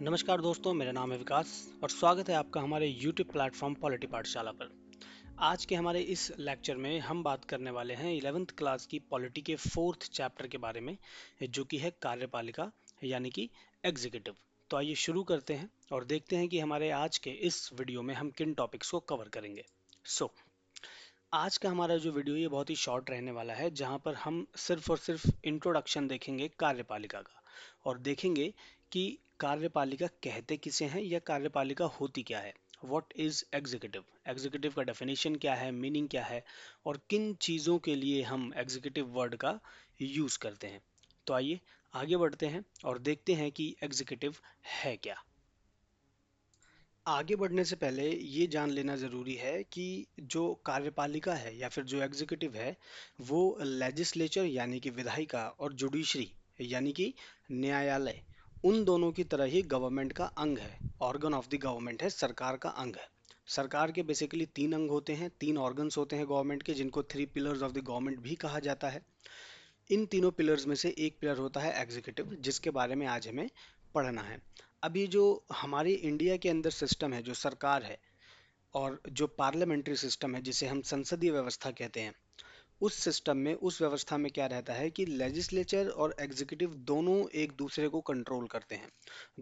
नमस्कार दोस्तों, मेरा नाम है विकास और स्वागत है आपका हमारे YouTube प्लेटफॉर्म पॉलिटी पाठशाला पर। आज के हमारे इस लेक्चर में हम बात करने वाले हैं 11th क्लास की पॉलिटी के 4th चैप्टर के बारे में, जो कि है कार्यपालिका यानी कि एग्जीक्यूटिव। तो आइए शुरू करते हैं और देखते हैं कि हमारे आज के इस वीडियो में हम किन टॉपिक्स को कवर करेंगे। सो आज का हमारा जो वीडियो ये बहुत ही शॉर्ट रहने वाला है, जहां पर हम सिर्फ और सिर्फ इंट्रोडक्शन देखेंगे कार्यपालिका का और देखेंगे कि कार्यपालिका कहते किसे हैं या कार्यपालिका होती क्या है। व्हाट इज एग्जीक्यूटिव, एग्जीक्यूटिव का डेफिनेशन क्या है, मीनिंग क्या है और किन चीज़ों के लिए हम एग्जीक्यूटिव वर्ड का यूज़ करते हैं। तो आइए आगे बढ़ते हैं और देखते हैं कि एग्जीक्यूटिव है क्या। आगे बढ़ने से पहले ये जान लेना ज़रूरी है कि जो कार्यपालिका है या फिर जो एग्जीक्यूटिव है वो लेजिस्लेचर यानी कि विधायिका और जुडिशरी यानी कि न्यायालय, उन दोनों की तरह ही गवर्नमेंट का अंग है। ऑर्गन ऑफ द गवर्नमेंट है, सरकार का अंग है। सरकार के बेसिकली तीन अंग होते हैं, तीन ऑर्गन्स होते हैं गवर्नमेंट के, जिनको three pillars of the government भी कहा जाता है। इन तीनों पिलर्स में से एक पिलर होता है एग्जीक्यूटिव, जिसके बारे में आज हमें पढ़ना है। अभी जो हमारे इंडिया के अंदर सिस्टम है, जो सरकार है और जो पार्लियामेंट्री सिस्टम है जिसे हम संसदीय व्यवस्था कहते हैं, उस सिस्टम में, उस व्यवस्था में क्या रहता है कि लेजिस्लेचर और एग्जीक्यूटिव दोनों एक दूसरे को कंट्रोल करते हैं।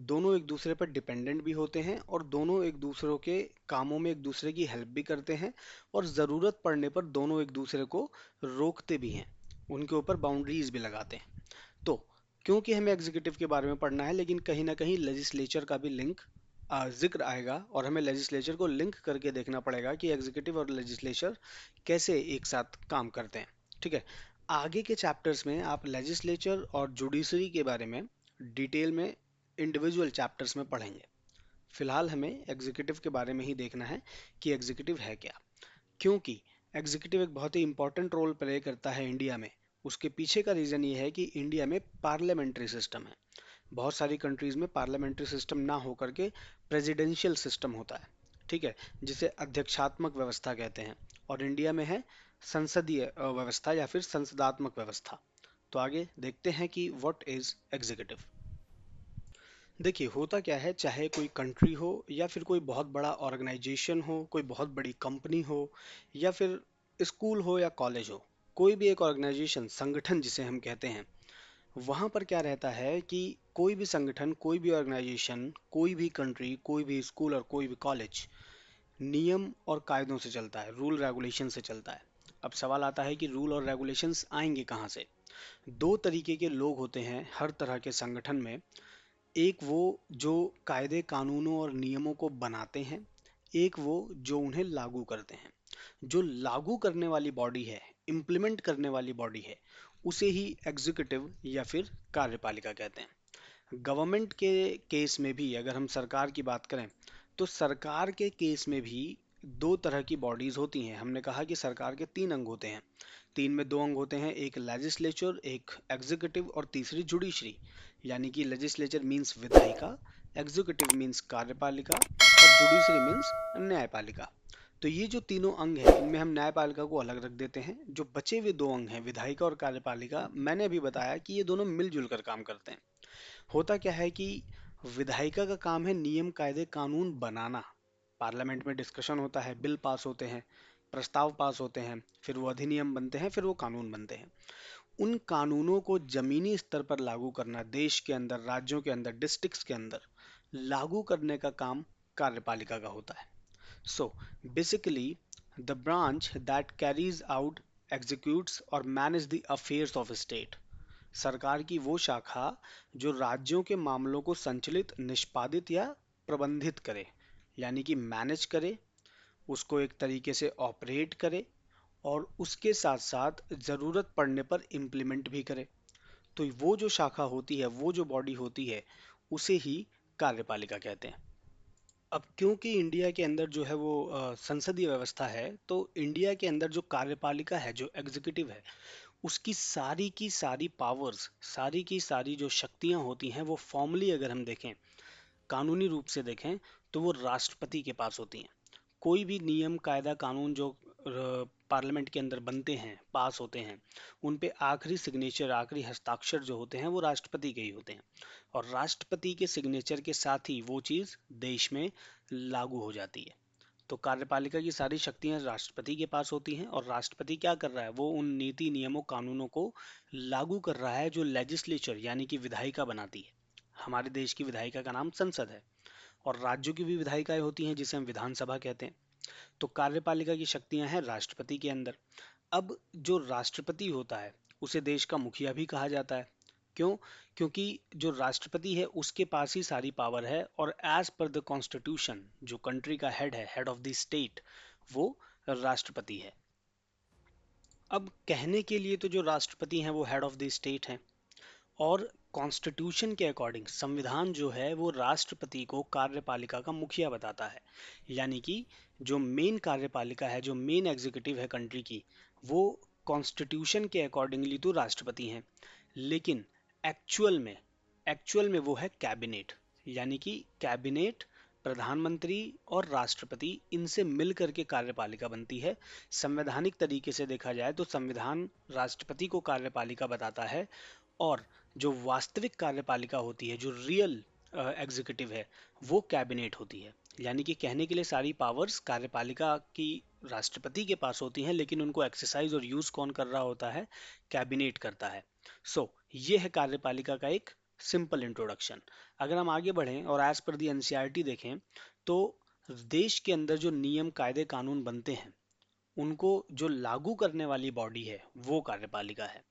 दोनों एक दूसरे पर डिपेंडेंट भी होते हैं और दोनों एक दूसरे के कामों में एक दूसरे की हेल्प भी करते हैं और ज़रूरत पड़ने पर दोनों एक दूसरे को रोकते भी हैं, उनके ऊपर बाउंड्रीज भी लगाते हैं। तो क्योंकि हमें एग्जीक्यूटिव के बारे में पढ़ना है, लेकिन कहीं ना कहीं लेजिस्लेचर का भी जिक्र आएगा और हमें लेजिस्लेचर को लिंक करके देखना पड़ेगा कि एग्जीक्यूटिव और लेजिस्लेचर कैसे एक साथ काम करते हैं। ठीक है, आगे के चैप्टर्स में आप लेजिस्लेचर और जुडिशरी के बारे में डिटेल में इंडिविजुअल चैप्टर्स में पढ़ेंगे। फिलहाल हमें एग्जीक्यूटिव के बारे में ही देखना है कि एग्जीक्यूटिव है क्या। क्योंकि एग्जीक्यूटिव एक बहुत ही इंपॉर्टेंट रोल प्ले करता है इंडिया में। उसके पीछे का रीज़न ये है कि इंडिया में पार्लियामेंट्री सिस्टम है। बहुत सारी कंट्रीज में पार्लियामेंट्री सिस्टम ना होकर के प्रेसिडेंशियल सिस्टम होता है। ठीक है, जिसे अध्यक्षात्मक व्यवस्था कहते हैं, और इंडिया में है संसदीय व्यवस्था या फिर संसदात्मक व्यवस्था। तो आगे देखते हैं कि व्हाट इज एग्जीक्यूटिव। देखिए, होता क्या है, चाहे कोई कंट्री हो या फिर कोई बहुत बड़ा ऑर्गेनाइजेशन हो, कोई बहुत बड़ी कंपनी हो या फिर स्कूल हो या कॉलेज हो, कोई भी एक ऑर्गेनाइजेशन, संगठन जिसे हम कहते हैं, वहाँ पर क्या रहता है कि कोई भी संगठन, कोई भी ऑर्गेनाइजेशन, कोई भी कंट्री, कोई भी स्कूल और कोई भी कॉलेज नियम और कायदों से चलता है, रूल रेगुलेशन से चलता है। अब सवाल आता है कि रूल और रेगुलेशंस आएंगे कहाँ से। दो तरीके के लोग होते हैं हर तरह के संगठन में। एक वो जो कायदे कानूनों और नियमों को बनाते हैं, एक वो जो उन्हें लागू करते हैं। जो लागू करने वाली बॉडी है, इम्प्लीमेंट करने वाली बॉडी है, उसे ही एग्जीक्यूटिव या फिर कार्यपालिका कहते हैं। गवर्नमेंट के केस में भी अगर हम सरकार की बात करें, तो सरकार के केस में भी दो तरह की बॉडीज होती हैं। हमने कहा कि सरकार के तीन अंग होते हैं, तीन में दो अंग होते हैं, एक लेजिस्लेचर, एक एग्जीक्यूटिव और तीसरी जुडिशरी। यानी कि लेजिस्लेचर मीन्स विधायिका, एग्जीक्यूटिव मीन्स कार्यपालिका और जुडिशरी मीन्स न्यायपालिका। तो ये जो तीनों अंग हैं, इनमें हम न्यायपालिका को अलग रख देते हैं। जो बचे हुए दो अंग हैं, विधायिका और कार्यपालिका, मैंने अभी बताया कि ये दोनों मिलजुल कर काम करते हैं। होता क्या है कि विधायिका का काम है नियम कायदे कानून बनाना। पार्लियामेंट में डिस्कशन होता है, बिल पास होते हैं, प्रस्ताव पास होते हैं, फिर वो अधिनियम बनते हैं, फिर वो कानून बनते हैं। उन कानूनों को जमीनी स्तर पर लागू करना, देश के अंदर, राज्यों के अंदर, डिस्ट्रिक्ट्स के अंदर लागू करने का काम कार्यपालिका का होता है। So basically the branch that carries out, executes और manage the affairs of state. सरकार की वो शाखा जो राज्यों के मामलों को संचालित, निष्पादित या प्रबंधित करे, यानी कि मैनेज करे, उसको एक तरीके से ऑपरेट करे और उसके साथ साथ ज़रूरत पड़ने पर इम्प्लीमेंट भी करे। तो वो जो शाखा होती है, वो जो बॉडी होती है, उसे ही कार्यपालिका कहते हैं। अब क्योंकि इंडिया के अंदर जो है वो संसदीय व्यवस्था है, तो इंडिया के अंदर जो कार्यपालिका है, जो एग्जीक्यूटिव है, उसकी सारी की सारी पावर्स, सारी की सारी जो शक्तियां होती हैं, वो फॉर्मली अगर हम देखें, कानूनी रूप से देखें, तो वो राष्ट्रपति के पास होती हैं। कोई भी नियम कायदा कानून जो पार्लियामेंट के अंदर बनते हैं, पास होते हैं, उन पे आखिरी सिग्नेचर, आखिरी हस्ताक्षर जो होते हैं वो राष्ट्रपति के ही होते हैं। और राष्ट्रपति के सिग्नेचर के साथ ही वो चीज़ देश में लागू हो जाती है। तो कार्यपालिका की सारी शक्तियां राष्ट्रपति के पास होती हैं, और राष्ट्रपति क्या कर रहा है, वो उन नीति नियमों कानूनों को लागू कर रहा है जो लेजिस्लेचर यानी कि विधायिका बनाती है। हमारे देश की विधायिका का नाम संसद है, और राज्यों की भी विधायिकाएं होती हैं जिसे हम विधानसभा कहते हैं। तो कार्यपालिका की शक्तियां हैं राष्ट्रपति के अंदर। अब जो राष्ट्रपति होता है उसे देश का मुखिया भी कहा जाता है। क्यों? क्योंकि जो राष्ट्रपति है उसके पास ही सारी पावर है, और एज पर द कॉन्स्टिट्यूशन जो कंट्री का हेड है, हेड ऑफ द स्टेट, वो राष्ट्रपति है। अब कहने के लिए तो जो राष्ट्रपति हैं वो हेड ऑफ द स्टेट हैं, और कॉन्स्टिट्यूशन के अकॉर्डिंग संविधान जो है वो राष्ट्रपति को कार्यपालिका का मुखिया बताता है। यानी कि जो मेन कार्यपालिका है, जो मेन एग्जीक्यूटिव है कंट्री की, वो कॉन्स्टिट्यूशन के अकॉर्डिंगली तो राष्ट्रपति हैं, लेकिन एक्चुअल में वो है कैबिनेट। यानी कि कैबिनेट, प्रधानमंत्री और राष्ट्रपति, इनसे मिलकर के कार्यपालिका बनती है। संवैधानिक तरीके से देखा जाए तो संविधान राष्ट्रपति को कार्यपालिका बताता है, और जो वास्तविक कार्यपालिका होती है, जो रियल एग्जीक्यूटिव है, वो कैबिनेट होती है। यानी कि कहने के लिए सारी पावर्स कार्यपालिका की राष्ट्रपति के पास होती हैं, लेकिन उनको एक्सरसाइज और यूज कौन कर रहा होता है? कैबिनेट करता है। ये है कार्यपालिका का एक सिंपल इंट्रोडक्शन। अगर हम आगे बढ़ें और एज पर दी एनसीईआरटी देखें, तो देश के अंदर जो नियम, कायदे, कानून बनते हैं, उनको जो लागू करने वाली बॉडी है वो कार्यपालिका है।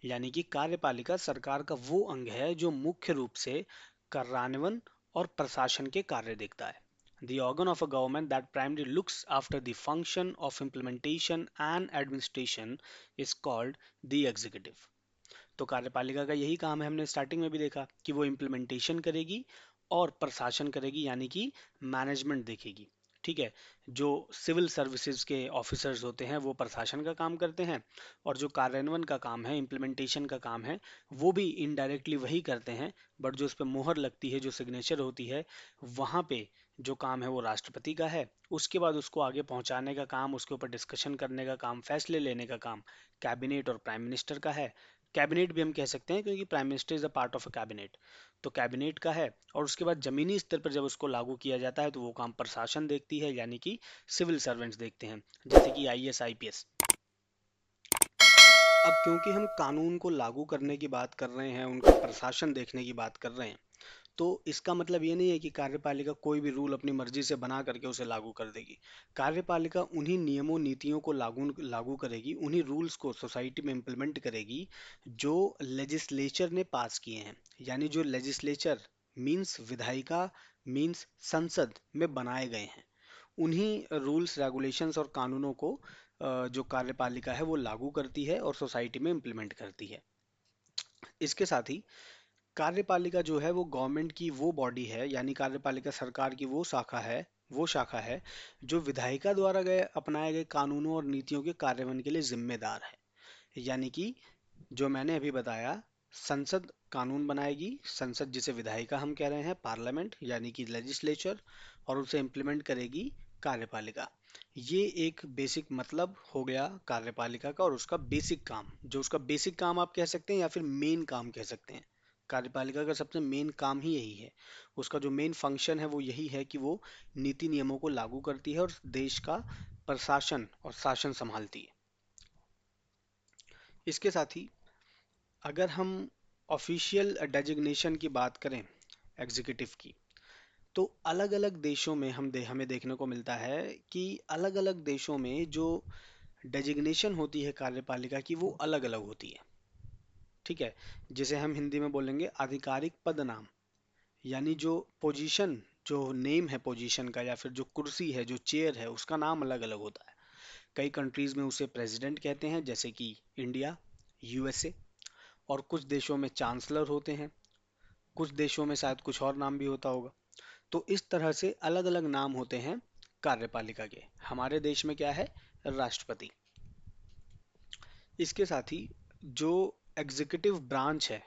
यानी कि कार्यपालिका सरकार का वो अंग है जो मुख्य रूप से कार्यान्वयन और प्रशासन के कार्य देखता है। The organ of a government that primarily looks after the function of implementation and administration is called the executive. तो कार्यपालिका का यही काम है, हमने स्टार्टिंग में भी देखा कि वो इम्प्लीमेंटेशन करेगी और प्रशासन करेगी, यानी कि मैनेजमेंट देखेगी। ठीक है। जो सिविल सर्विसेज के ऑफिसर्स होते हैं वो प्रशासन का काम करते हैं, और जो कार्यान्वयन का काम है, इम्प्लीमेंटेशन का काम है, वो भी इनडायरेक्टली वही करते हैं। बट जो उस पर मोहर लगती है, जो सिग्नेचर होती है, वहाँ पे जो काम है वो राष्ट्रपति का है। उसके बाद उसको आगे पहुंचाने का काम, उसके ऊपर डिस्कशन करने का काम, फैसले लेने का काम कैबिनेट और प्राइम मिनिस्टर का है। कैबिनेट भी हम कह सकते हैं क्योंकि prime minister is a part of a cabinet. तो कैबिनेट का है, और उसके बाद जमीनी स्तर पर जब उसको लागू किया जाता है तो वो काम प्रशासन देखती है, यानी कि सिविल सर्वेंट्स देखते हैं, जैसे कि आईएएस, आईपीएस। अब क्योंकि हम कानून को लागू करने की बात कर रहे हैं, उनका प्रशासन देखने की बात कर रहे हैं, तो इसका मतलब ये नहीं है कि कार्यपालिका कोई भी रूल अपनी मर्जी से बना करके उसे लागू कर देगी। कार्यपालिका उन्हीं नियमों, नीतियों को लागू लागू करेगी, उन्हीं रूल्स को सोसाइटी में इम्प्लीमेंट करेगी जो लेजिस्लेचर ने पास किए हैं। यानी जो लेजिस्लेचर मीन्स विधायिका, मीन्स संसद में बनाए गए हैं, उन्हीं रूल्स, रेगुलेशंस और कानूनों को जो कार्यपालिका है वो लागू करती है और सोसाइटी में इम्प्लीमेंट करती है। इसके साथ ही कार्यपालिका जो है वो गवर्नमेंट की वो बॉडी है, यानी कार्यपालिका सरकार की वो शाखा है जो विधायिका द्वारा गए अपनाए गए कानूनों और नीतियों के कार्यान्वयन के लिए जिम्मेदार है। यानी कि जो मैंने अभी बताया, संसद कानून बनाएगी, संसद जिसे विधायिका हम कह रहे हैं, पार्लियामेंट यानी कि लेजिस्लेचर, और उसे इम्प्लीमेंट करेगी कार्यपालिका। ये एक बेसिक मतलब हो गया कार्यपालिका का, और उसका बेसिक काम, जो उसका बेसिक काम आप कह सकते हैं या फिर मेन काम कह सकते हैं। कार्यपालिका का सबसे मेन काम ही यही है। उसका जो मेन फंक्शन है वो यही है कि वो नीति नियमों को लागू करती है और देश का प्रशासन और शासन संभालती है। इसके साथ ही अगर हम ऑफिशियल डेजिग्नेशन की बात करें एग्जीक्यूटिव की, तो अलग अलग देशों में हमें देखने को मिलता है कि अलग अलग देशों में जो डेजिग्नेशन होती है कार्यपालिका की वो अलग अलग होती है। ठीक है। जिसे हम हिंदी में बोलेंगे आधिकारिक पद नाम, यानी जो पोजीशन, जो नेम है पोजीशन का, या फिर जो कुर्सी है, जो चेयर है, उसका नाम अलग अलग होता है। कई कंट्रीज में उसे प्रेसिडेंट कहते हैं, जैसे कि इंडिया, यूएसए। और कुछ देशों में चांसलर होते हैं, कुछ देशों में शायद कुछ और नाम भी होता होगा। तो इस तरह से अलग अलग नाम होते हैं कार्यपालिका के। हमारे देश में क्या है? राष्ट्रपति। इसके साथ ही जो एग्जीक्यूटिव ब्रांच है,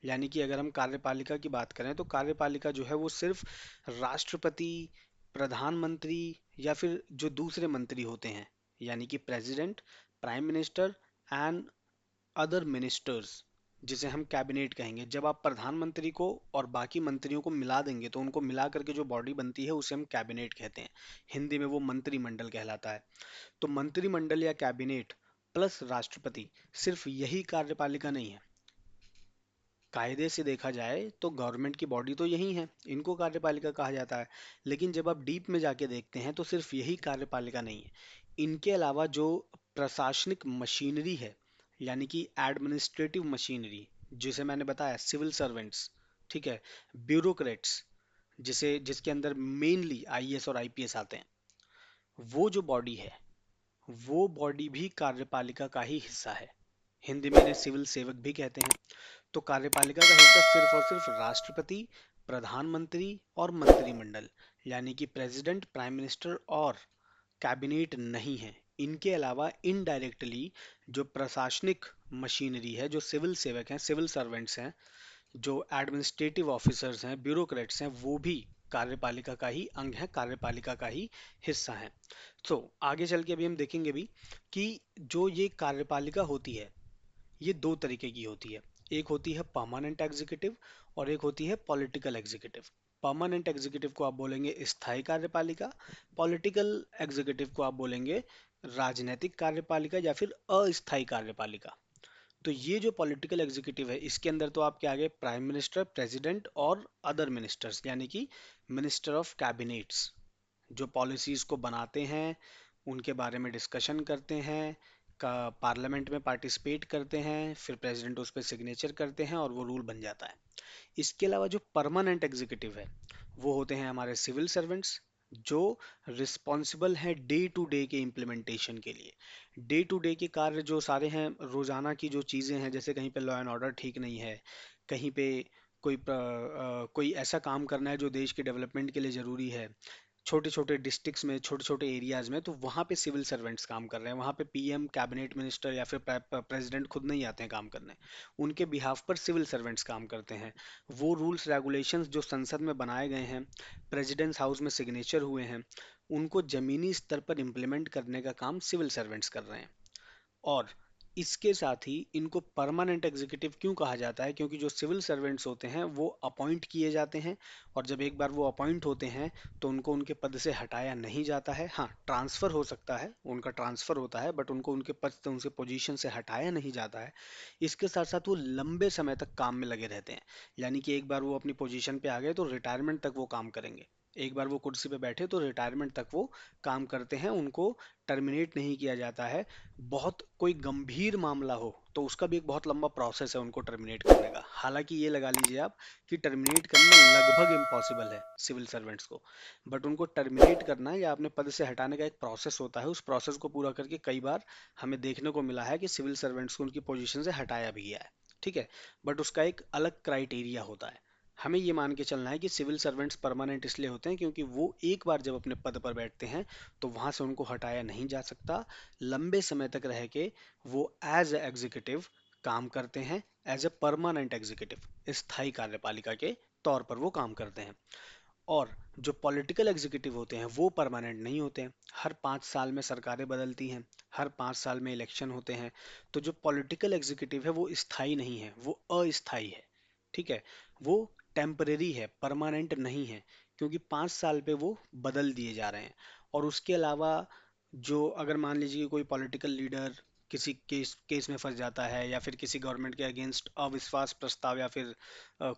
यानी कि अगर हम कार्यपालिका की बात करें तो कार्यपालिका जो है वो सिर्फ राष्ट्रपति, प्रधानमंत्री या फिर जो दूसरे मंत्री होते हैं यानी कि president, prime minister and other ministers, जिसे हम कैबिनेट कहेंगे। जब आप प्रधानमंत्री को और बाकी मंत्रियों को मिला देंगे तो उनको मिला करके जो बॉडी बनती है उसे हम कैबिनेट कहते हैं। हिंदी में वो मंत्रिमंडल कहलाता है। तो मंत्रिमंडल या कैबिनेट प्लस राष्ट्रपति, सिर्फ यही कार्यपालिका नहीं है। कायदे से देखा जाए तो गवर्नमेंट की बॉडी तो यही है, इनको कार्यपालिका कहा जाता है। लेकिन जब आप डीप में जाके देखते हैं तो सिर्फ यही कार्यपालिका नहीं है। इनके अलावा जो प्रशासनिक मशीनरी है, यानी कि एडमिनिस्ट्रेटिव मशीनरी, जिसे मैंने बताया सिविल सर्वेंट्स, ठीक है, ब्यूरोक्रेट्स, जिसे जिसके अंदर मेनली आईएएस और आईपीएस आते हैं, वो जो बॉडी है, वो बॉडी भी कार्यपालिका का ही हिस्सा है। हिंदी में इन्हें सिविल सेवक भी कहते हैं। तो कार्यपालिका का हिस्सा सिर्फ और सिर्फ राष्ट्रपति, प्रधानमंत्री और मंत्रिमंडल, यानी कि प्रेसिडेंट, प्राइम मिनिस्टर और कैबिनेट नहीं है। इनके अलावा इनडायरेक्टली जो प्रशासनिक मशीनरी है, जो सिविल सेवक हैं, सिविल सर्वेंट्स हैं, जो एडमिनिस्ट्रेटिव ऑफिसर्स हैं, ब्यूरोक्रेट्स हैं, वो भी कार्यपालिका का ही अंग है, कार्यपालिका का ही हिस्सा है। तो आगे चल के अभी हम देखेंगे भी कि जो ये कार्यपालिका होती है, ये दो तरीके की होती है। एक होती है परमानेंट एग्जीक्यूटिव और एक होती है पॉलिटिकल एग्जीक्यूटिव। परमानेंट एग्जीक्यूटिव को आप बोलेंगे स्थायी कार्यपालिका, पॉलिटिकल एग्जीक्यूटिव को आप बोलेंगे राजनीतिक कार्यपालिका या फिर अस्थायी कार्यपालिका। तो ये जो पॉलिटिकल एग्जीक्यूटिव है, इसके अंदर तो आपके आगे प्राइम मिनिस्टर, प्रेसिडेंट और अदर मिनिस्टर्स, यानी कि मिनिस्टर ऑफ कैबिनेट्स, जो पॉलिसीज को बनाते हैं, उनके बारे में डिस्कशन करते हैं, का पार्लियामेंट में पार्टिसिपेट करते हैं, फिर प्रेसिडेंट उस पर सिग्नेचर करते हैं और वो रूल बन जाता है। इसके अलावा जो परमानेंट एग्जीक्यूटिव है, वो होते हैं हमारे सिविल सर्वेंट्स, जो रिस्पॉन्सिबल हैं डे टू डे के इम्प्लीमेंटेशन के लिए। डे टू डे के कार्य जो सारे हैं, रोजाना की जो चीजें हैं, जैसे कहीं पे लॉ एंड ऑर्डर ठीक नहीं है, कहीं पे कोई ऐसा काम करना है जो देश के डेवलपमेंट के लिए जरूरी है, छोटे छोटे डिस्ट्रिक्ट्स में, छोटे छोटे एरियाज में, तो वहाँ पे सिविल सर्वेंट्स काम कर रहे हैं। वहाँ पे पीएम, कैबिनेट मिनिस्टर या फिर प्रेसिडेंट खुद नहीं आते हैं काम करने, उनके बिहाफ पर सिविल सर्वेंट्स काम करते हैं। वो रूल्स रेगुलेशंस जो संसद में बनाए गए हैं, प्रेसिडेंट्स हाउस में सिग्नेचर हुए हैं, उनको जमीनी स्तर पर इम्प्लीमेंट करने का काम सिविल सर्वेंट्स कर रहे हैं। और इसके साथ ही इनको परमानेंट एग्जीक्यूटिव क्यों कहा जाता है? क्योंकि जो सिविल सर्वेंट्स होते हैं वो अपॉइंट किए जाते हैं, और जब एक बार वो अपॉइंट होते हैं तो उनको उनके पद से हटाया नहीं जाता है। हाँ, ट्रांसफर हो सकता है, उनका ट्रांसफर होता है, बट उनको उनके पद से, उनसे पोजीशन से हटाया नहीं जाता है। इसके साथ साथ वो लंबे समय तक काम में लगे रहते हैं, यानी कि एक बार वो अपनी पोजीशन पे आ गए तो रिटायरमेंट तक वो काम करेंगे। एक बार वो कुर्सी पे बैठे तो रिटायरमेंट तक वो काम करते हैं, उनको टर्मिनेट नहीं किया जाता है। बहुत कोई गंभीर मामला हो तो उसका भी एक बहुत लंबा प्रोसेस है उनको टर्मिनेट करने का। हालांकि ये लगा लीजिए आप कि टर्मिनेट करना लगभग इम्पॉसिबल है सिविल सर्वेंट्स को, बट उनको टर्मिनेट करना या अपने पद से हटाने का एक प्रोसेस होता है। उस प्रोसेस को पूरा करके कई बार हमें देखने को मिला है कि सिविल सर्वेंट्स को उनकी पोजीशन से हटाया भी गया है। ठीक है, बट उसका एक अलग क्राइटेरिया होता है। हमें ये मान के चलना है कि सिविल सर्वेंट्स परमानेंट इसलिए होते हैं क्योंकि वो एक बार जब अपने पद पर बैठते हैं तो वहां से उनको हटाया नहीं जा सकता। लंबे समय तक रह के वो एज ए एग्जीक्यूटिव काम करते हैं, एज ए परमानेंट एग्जीक्यूटिव, स्थायी कार्यपालिका के तौर पर वो काम करते हैं। और जो पॉलिटिकल एग्जीक्यूटिव होते हैं वो परमानेंट नहीं होते हैं। हर 5 साल में सरकारें बदलती हैं, हर 5 साल में इलेक्शन होते हैं। तो जो पॉलिटिकल एग्जीक्यूटिव है वो स्थायी नहीं है, वो अस्थायी है। ठीक है, वो टेम्परेरी है, परमानेंट नहीं है, क्योंकि 5 साल पे वो बदल दिए जा रहे हैं। और उसके अलावा जो, अगर मान लीजिए कि कोई पॉलिटिकल लीडर किसी केस केस में फंस जाता है, या फिर किसी गवर्नमेंट के अगेंस्ट अविश्वास प्रस्ताव, या फिर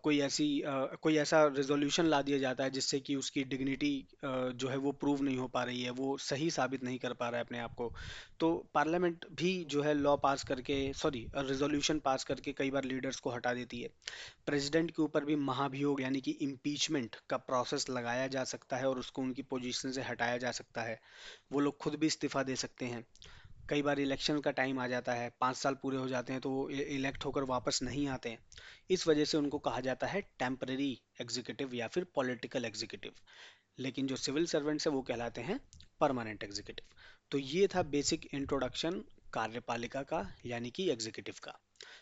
कोई ऐसा रेजोल्यूशन ला दिया जाता है जिससे कि उसकी डिग्निटी जो है वो प्रूव नहीं हो पा रही है, वो सही साबित नहीं कर पा रहा है अपने आप को, तो पार्लियामेंट भी जो है लॉ पास करके, सॉरी, रेजोल्यूशन पास करके कई बार लीडर्स को हटा देती है। प्रेसिडेंट के ऊपर भी महाभियोग यानी कि इम्पीचमेंट का प्रोसेस लगाया जा सकता है और उसको उनकी पोजीशन से हटाया जा सकता है। वो लोग खुद भी इस्तीफा दे सकते हैं। कई बार इलेक्शन का टाइम आ जाता है, 5 साल पूरे हो जाते हैं तो वो इलेक्ट होकर वापस नहीं आते हैं। इस वजह से उनको कहा जाता है टेम्पररी एग्जीक्यूटिव या फिर पॉलिटिकल एग्जीक्यूटिव। लेकिन जो सिविल सर्वेंट्स है वो कहलाते हैं परमानेंट एग्जीक्यूटिव। तो ये था बेसिक इंट्रोडक्शन कार्यपालिका का, यानी कि एग्जीक्यूटिव का।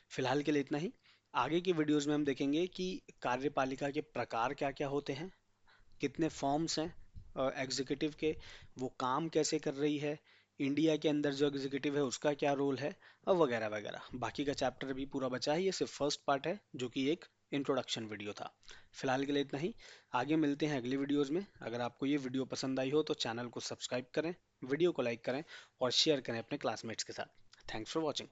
फिलहाल के लिए इतना ही। आगे की वीडियोस में हम देखेंगे कि कार्यपालिका के प्रकार क्या क्या होते हैं, कितने फॉर्म्स हैं एग्जीक्यूटिव के, वो काम कैसे कर रही है, इंडिया के अंदर जो एग्जीक्यूटिव है उसका क्या रोल है, और वगैरह वगैरह। बाकी का चैप्टर भी पूरा बचा है, ये सिर्फ फर्स्ट पार्ट है जो कि एक इंट्रोडक्शन वीडियो था। फिलहाल के लिए इतना ही। आगे मिलते हैं अगली वीडियोस में। अगर आपको ये वीडियो पसंद आई हो तो चैनल को सब्सक्राइब करें, वीडियो को लाइक करें और शेयर करें अपने क्लासमेट्स के साथ। Thanks for watching.